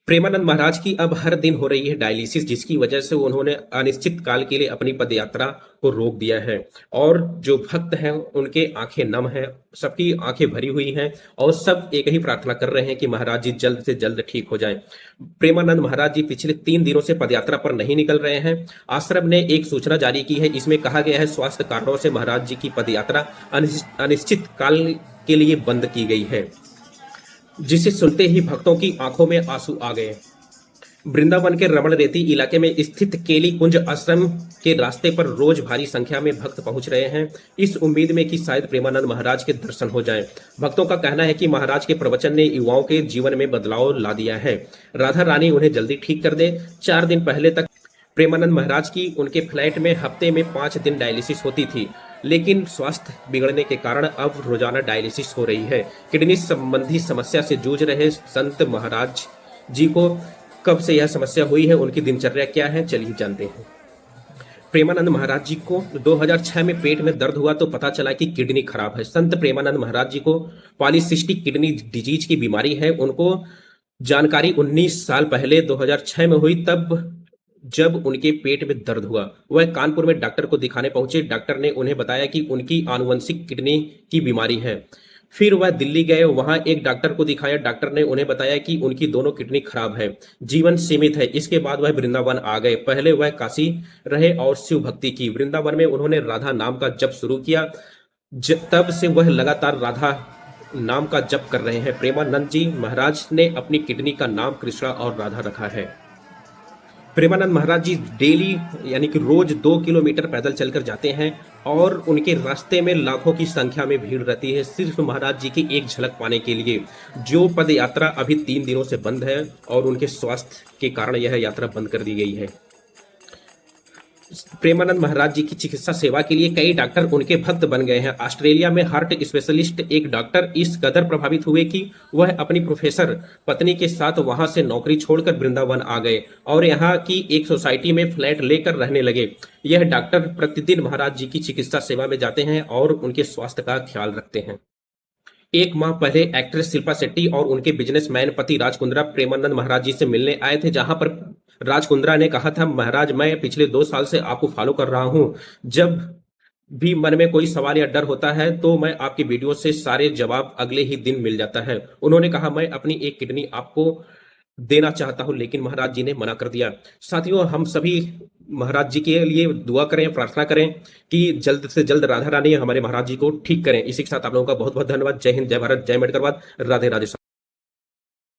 प्रेमानंद महाराज की अब हर दिन हो रही है डायलिसिस, जिसकी वजह से उन्होंने अनिश्चित काल के लिए अपनी पदयात्रा को रोक दिया है। और जो भक्त हैं उनके आंखें नम हैं, सबकी आंखें भरी हुई हैं और सब एक ही प्रार्थना कर रहे हैं कि महाराज जी जल्द से जल्द ठीक हो जाएं। प्रेमानंद महाराज जी पिछले 3 दिनों से पदयात्रा पर नहीं निकल रहे हैं। आश्रम ने एक सूचना जारी की है, इसमें कहा गया है स्वास्थ्य कारणों से महाराज जी की पदयात्रा अनिश्चित काल के लिए बंद की गई है, जिसे सुनते ही भक्तों की आंखों में आंसू आ गए। वृंदावन के रमण रेती इलाके में स्थित केली कुंज आश्रम के रास्ते पर रोज भारी संख्या में भक्त पहुंच रहे हैं, इस उम्मीद में कि शायद प्रेमानंद महाराज के दर्शन हो जाएं। भक्तों का कहना है कि महाराज के प्रवचन ने युवाओं के जीवन में बदलाव ला दिया है। राधा रानी उन्हें जल्दी ठीक कर दे। 4 दिन पहले तक प्रेमानंद महाराज की उनके फ्लैट में हफ्ते में 5 दिन डायलिसिस होती थी, लेकिन स्वास्थ्य बिगड़ने के कारण अब रोजाना डायलिसिस हो रही है। किडनी संबंधी समस्या से जूझ रहे संत महाराज जी को कब से यह समस्या हुई है, उनकी दिनचर्या क्या है, चलिए जानते हैं। प्रेमानंद महाराज जी को 2006 में पेट में दर्द हुआ तो पता चला कि किडनी खराब है। संत प्रेमानंद महाराज जी को पॉलीसिस्टिक किडनी डिजीज की बीमारी है। उनको जानकारी 19 साल पहले 2006 में हुई, तब जब उनके पेट में दर्द हुआ। वह कानपुर में डॉक्टर को दिखाने पहुंचे। डॉक्टर ने उन्हें बताया कि उनकी आनुवंशिक किडनी की बीमारी है। फिर वह दिल्ली गए, वहां एक डॉक्टर को दिखाया। डॉक्टर ने उन्हें बताया कि उनकी दोनों किडनी खराब है, जीवन सीमित है। इसके बाद वह वृंदावन आ गए। पहले वह काशी रहे और शिव भक्ति की। वृंदावन में उन्होंने राधा नाम का जप शुरू किया। तब से वह लगातार राधा नाम का जप कर रहे हैं। प्रेमानंद जी महाराज ने अपनी किडनी का नाम कृष्णा और राधा रखा है। प्रेमानंद महाराज जी डेली यानी कि रोज 2 किलोमीटर पैदल चलकर जाते हैं और उनके रास्ते में लाखों की संख्या में भीड़ रहती है, सिर्फ महाराज जी की एक झलक पाने के लिए। जो पद यात्रा अभी 3 दिनों से बंद है और उनके स्वास्थ्य के कारण यह यात्रा बंद कर दी गई है। प्रेमानंद महाराज जी की चिकित्सा सेवा के लिए कई डॉक्टर उनके भक्त बन गए हैं। ऑस्ट्रेलिया में हार्ट स्पेशलिस्ट एक डॉक्टर इस कदर प्रभावित हुए कि वह अपनी प्रोफेसर पत्नी के साथ वहां से नौकरी छोड़कर वृंदावन आ गए और यहाँ की एक सोसाइटी में फ्लैट लेकर रहने लगे। यह डॉक्टर प्रतिदिन महाराज जी की चिकित्सा सेवा में जाते हैं और उनके स्वास्थ्य का ख्याल रखते हैं। 1 माह पहले एक्ट्रेस शिल्पा शेट्टी और उनके बिजनेसमैन पति राज कुंद्रा प्रेमानंद महाराज जी से मिलने आए थे, जहां पर राज कुंद्रा ने कहा था, महाराज मैं पिछले 2 साल से आपको फॉलो कर रहा हूं। जब भी मन में कोई सवाल या डर होता है तो मैं आपकी वीडियो से सारे जवाब अगले ही दिन मिल जाता है। उन्होंने कहा मैं अपनी एक किडनी आपको देना चाहता हूं, लेकिन महाराज जी ने मना कर दिया। साथियों, हम सभी महाराज जी के लिए दुआ करें, प्रार्थना करें कि जल्द से जल्द राधा रानी हमारे महाराज जी को ठीक करें। इसी के साथ आप लोगों का बहुत बहुत धन्यवाद। जय हिंद, जय भारत, जय अम्बेडकरवाद। राधे राधे।